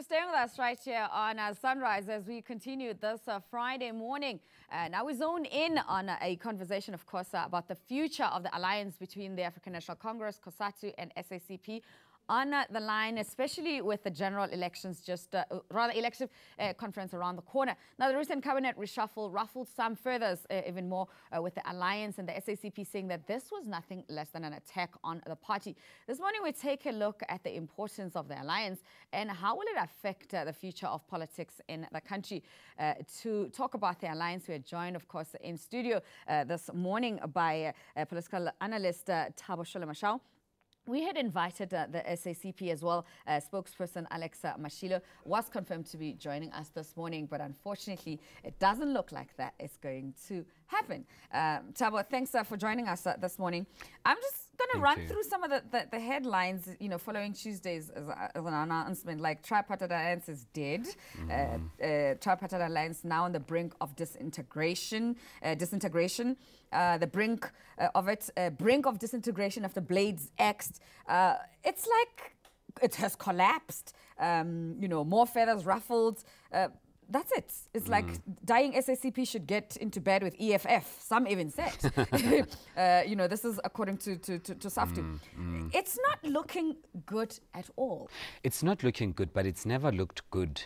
So stay with us right here on Sunrise as we continue this Friday morning. Now we zone in on a conversation, of course, about the future of the alliance between the African National Congress, COSATU and SACP. On the line, especially with the general elections, election conference around the corner. Now, the recent cabinet reshuffle ruffled some furthers even more with the alliance and the SACP saying that this was nothing less than an attack on the party. This morning, we take a look at the importance of the alliance and how will it affect the future of politics in the country. To talk about the alliance, we are joined, of course, in studio this morning by political analyst Thabo Shole-Mashao. We had invited the SACP as well. Spokesperson Alex Mashilo was confirmed to be joining us this morning, but unfortunately, it doesn't look like that is going to happen. Thabo, thanks for joining us this morning. I'm just going to run through some of the headlines, following Tuesday's as an announcement, like Tripartite Alliance is dead. Tripartite Alliance now on the brink of disintegration. The brink of disintegration after Blades X. It's like it has collapsed. More feathers ruffled. That's it. It's like dying SACP should get into bed with EFF. Some even said. This is according to SAFTU. It's not looking good at all. It's not looking good, but it's never looked good.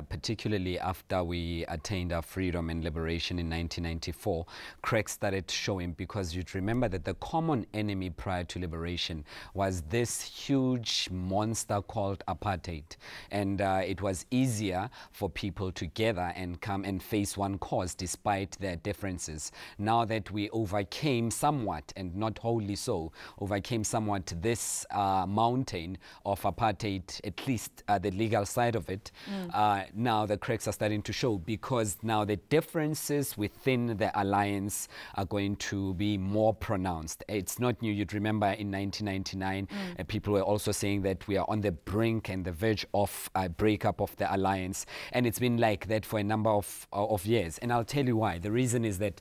Particularly after we attained our freedom and liberation in 1994, cracks started showing, because you'd remember that the common enemy prior to liberation was this huge monster called apartheid. And it was easier for people to gather and come and face one cause despite their differences. Now that we overcame somewhat, and not wholly so, overcame somewhat this mountain of apartheid, at least the legal side of it, now the cracks are starting to show, because now the differences within the alliance are going to be more pronounced. It's not new. You'd remember in 1999, people were also saying that we are on the brink and the verge of a breakup of the alliance. And it's been like that for a number of years. And I'll tell you why. The reason is that,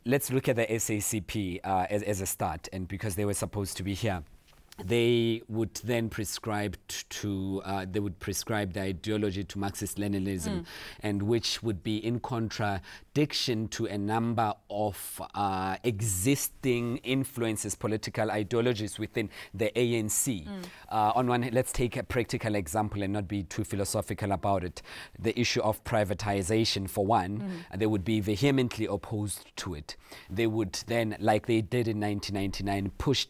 let's look at the SACP as a start, and because they were supposed to be here. They would then prescribe the ideology to Marxist-Leninism, and which would be in contradiction to a number of existing influences, political ideologies within the ANC. On one hand, let's take a practical example and not be too philosophical about it. The issue of privatization, for one, they would be vehemently opposed to it. They would then, like they did in 1999, push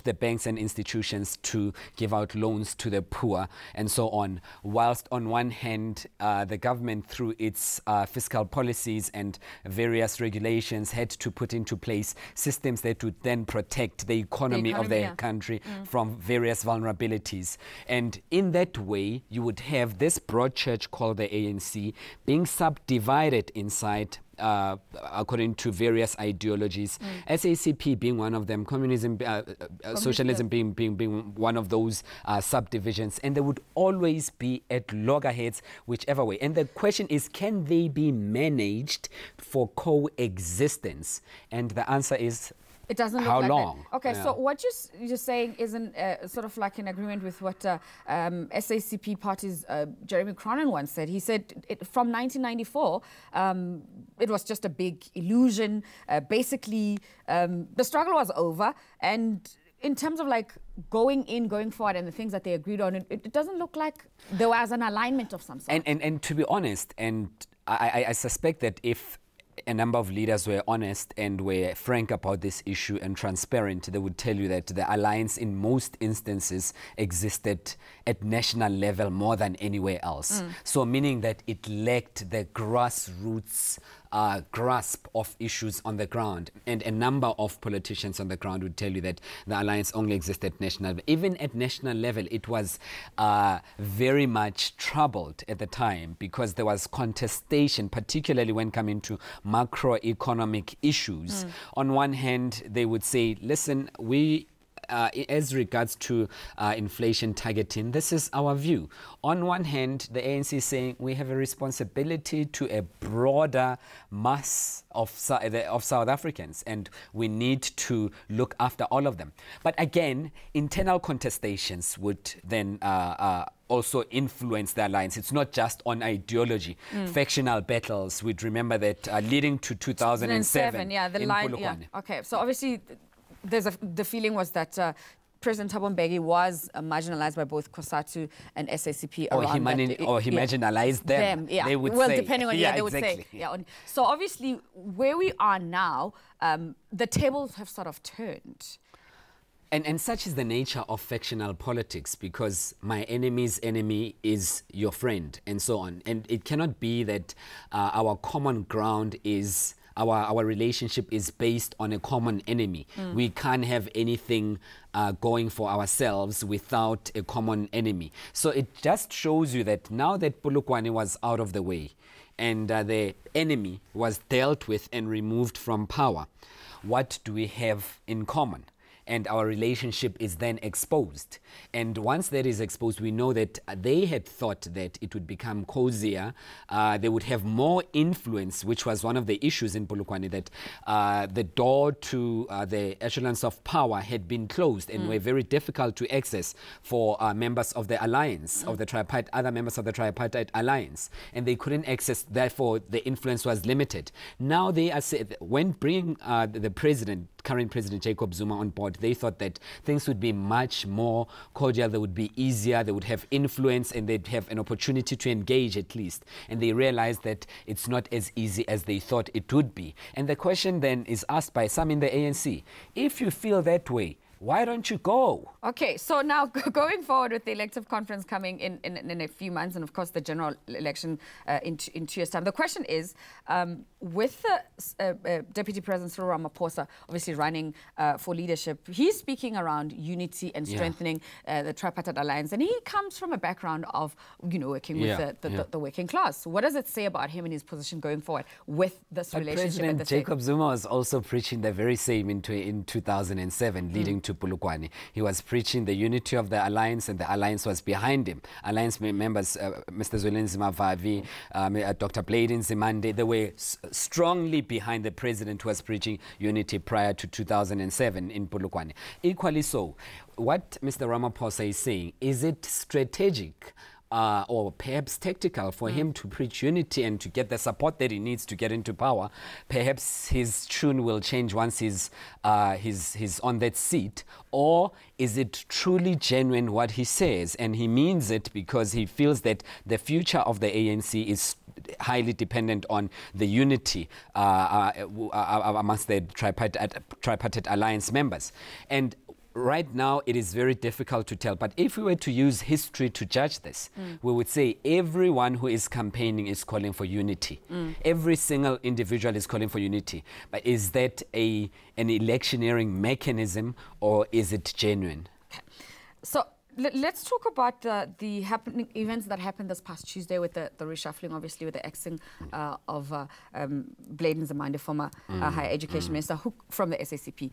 the banks and institutions to give out loans to the poor and so on, whilst on one hand the government, through its fiscal policies and various regulations, had to put into place systems that would then protect the economy of the country from various vulnerabilities. And in that way, you would have this broad church called the ANC being subdivided inside according to various ideologies, SACP being one of them, communism, socialism being one of those subdivisions, and they would always be at loggerheads whichever way. And the question is, can they be managed for coexistence? And the answer is, it doesn't look how like long? That. Okay, so what you're saying isn't sort of like in agreement with what SACP party's Jeremy Cronin once said. He said from 1994, it was just a big illusion. Basically, the struggle was over, and in terms of like going forward and the things that they agreed on, it doesn't look like there was an alignment of some sort. And to be honest, and I suspect that if a number of leaders were honest and were frank about this issue and transparent, they would tell you that the alliance in most instances existed at national level more than anywhere else. So meaning that it lacked the grassroots grasp of issues on the ground. And a number of politicians on the ground would tell you that the alliance only existed at national level. Even at national level, it was very much troubled at the time, because there was contestation, particularly when coming to macroeconomic issues. On one hand, they would say, listen, we as regards to inflation targeting, this is our view. On one hand, the ANC is saying we have a responsibility to a broader mass of South Africans, and we need to look after all of them. But again, internal contestations would then also influence the alliance. It's not just on ideology. Factional battles, we'd remember that leading to 2007 yeah, the in line, Polokwane. yeah. Okay, so obviously the feeling was that President Thabo Mbeki was marginalized by both COSATU and SACP Or around he marginalized them. Yeah. They would well, say. depending on, yeah, they exactly. would say. Yeah. So obviously, where we are now, the tables have sort of turned. And such is the nature of factional politics, because my enemy's enemy is your friend, and so on. And it cannot be that our common ground is, our relationship is based on a common enemy. We can't have anything going for ourselves without a common enemy. So it just shows you that now that Polokwane was out of the way and the enemy was dealt with and removed from power, what do we have in common? And our relationship is then exposed. And once that is exposed, we know that they had thought that it would become cozier. They would have more influence, which was one of the issues in Polokwane, that the door to the echelons of power had been closed and were very difficult to access for members of the alliance, of the other members of the Tripartite Alliance. And they couldn't access, therefore the influence was limited. Now they are, when bringing the current President Jacob Zuma on board, they thought that things would be much more cordial, they would be easier, they would have influence, and they'd have an opportunity to engage at least. And they realized that it's not as easy as they thought it would be. And the question then is asked by some in the ANC, if you feel that way, why don't you go? Okay, so now going forward with the elective conference coming in a few months, and of course the general election in 2 years' time, the question is, with the Deputy President Cyril Ramaphosa obviously running for leadership, he's speaking around unity and strengthening the Tripartite Alliance, and he comes from a background of, working with the working class. What does it say about him and his position going forward with this relationship? President Jacob Zuma was also preaching the very same in 2007, leading to Polokwane. He was preaching the unity of the alliance, and the alliance was behind him. Alliance members, Mr. Zwelinzima Vavi, Dr. Bladin Zimande, they were strongly behind the president who was preaching unity prior to 2007 in Polokwane. Equally so, what Mr. Ramaphosa is saying, is it strategic or perhaps tactical for him to preach unity and to get the support that he needs to get into power? Perhaps his tune will change once he's on that seat. Or is it truly genuine what he says, and he means it because he feels that the future of the ANC is highly dependent on the unity amongst the Tripartite Alliance members? And right now, it is very difficult to tell. But if we were to use history to judge this, we would say everyone who is campaigning is calling for unity. Every single individual is calling for unity. But is that an electioneering mechanism, or is it genuine? Okay. So let's talk about the happening events that happened this past Tuesday with the reshuffling, obviously with the axing of Bladin Zimande, former higher education minister from the SACP.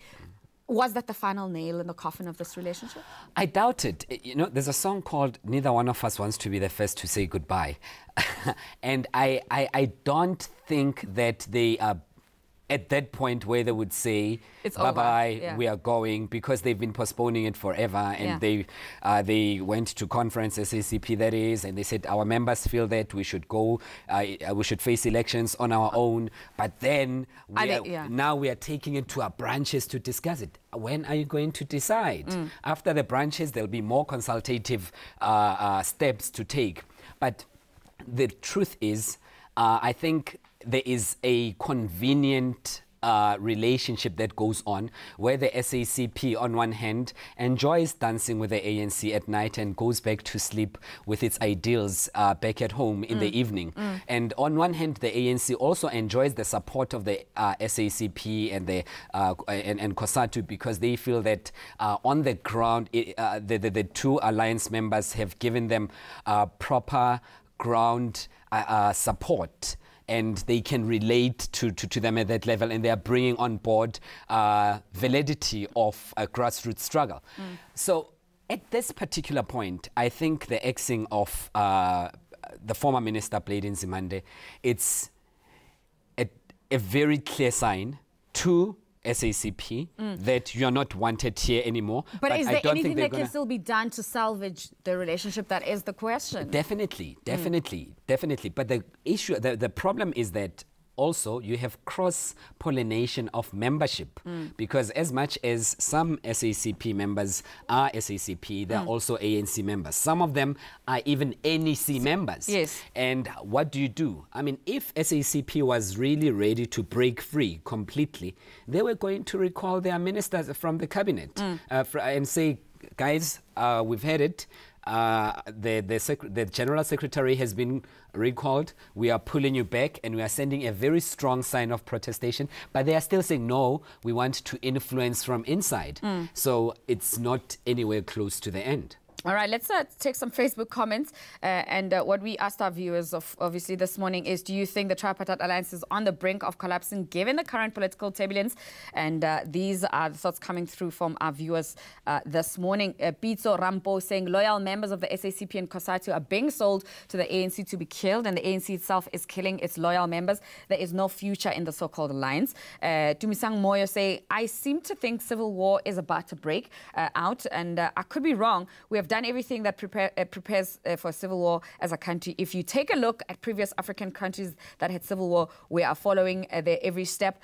Was that the final nail in the coffin of this relationship? I doubt it. There's a song called "Neither One of Us Wants to Be the First to Say Goodbye." And I don't think that they are at that point where they would say, bye-bye, we are going, because they've been postponing it forever. And they went to conference, SACP that is, and they said, our members feel that we should go, we should face elections on our own. But then now we are taking it to our branches to discuss it. When are you going to decide? After the branches, there'll be more consultative steps to take. But the truth is, I think there is a convenient relationship that goes on where the SACP on one hand enjoys dancing with the ANC at night and goes back to sleep with its ideals back at home in the evening. And on one hand, the ANC also enjoys the support of the SACP and the and COSATU, because they feel that on the ground the two alliance members have given them proper ground support. and they can relate to them at that level, and they are bringing on board validity of a grassroots struggle. So at this particular point, I think the axing of the former minister, Blade Nzimande, it's a very clear sign to SACP that you are not wanted here anymore. But is there anything that can still be done to salvage the relationship? That is the question. Definitely. But the issue, the problem is that also you have cross-pollination of membership, because as much as some SACP members are SACP, they're also ANC members. Some of them are even NEC members. Yes. And what do? I mean, if SACP was really ready to break free completely, they were going to recall their ministers from the cabinet and say, guys, we've had it. The General Secretary has been recalled. We are pulling you back, and we are sending a very strong sign of protestation. But they are still saying, no, we want to influence from inside. So it's not anywhere close to the end. All right, let's take some Facebook comments. And what we asked our viewers obviously this morning is, do you think the Tripartite Alliance is on the brink of collapsing given the current political turbulence? And these are the thoughts coming through from our viewers this morning. Pitso Rampo saying loyal members of the SACP and COSATU are being sold to the ANC to be killed, and the ANC itself is killing its loyal members. There is no future in the so-called alliance. Tumisang Moyo say, I seem to think civil war is about to break out, and I could be wrong. We have done everything that prepares for civil war as a country. If you take a look at previous African countries that had civil war, we are following their every step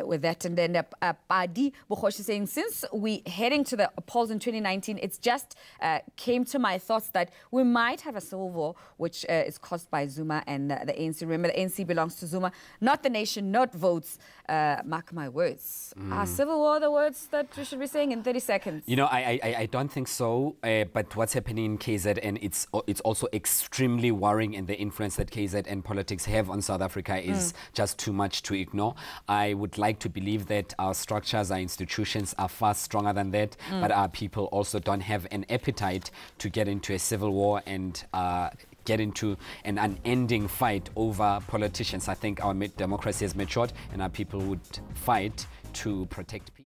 with that. And then Padi Bukhoshi saying, since we heading to the polls in 2019, it's just came to my thoughts that we might have a civil war, which is caused by Zuma and the ANC. Remember, the ANC belongs to Zuma, not the nation, not votes. Mark my words. Are civil war the words that we should be saying in 30 seconds? You know, I don't think so. But what's happening in KZN, it's also extremely worrying, and the influence that KZN politics have on South Africa is just too much to ignore. I would like to believe that our structures, our institutions are far stronger than that, but our people also don't have an appetite to get into a civil war and get into an unending fight over politicians. I think our democracy has matured, and our people would fight to protect people.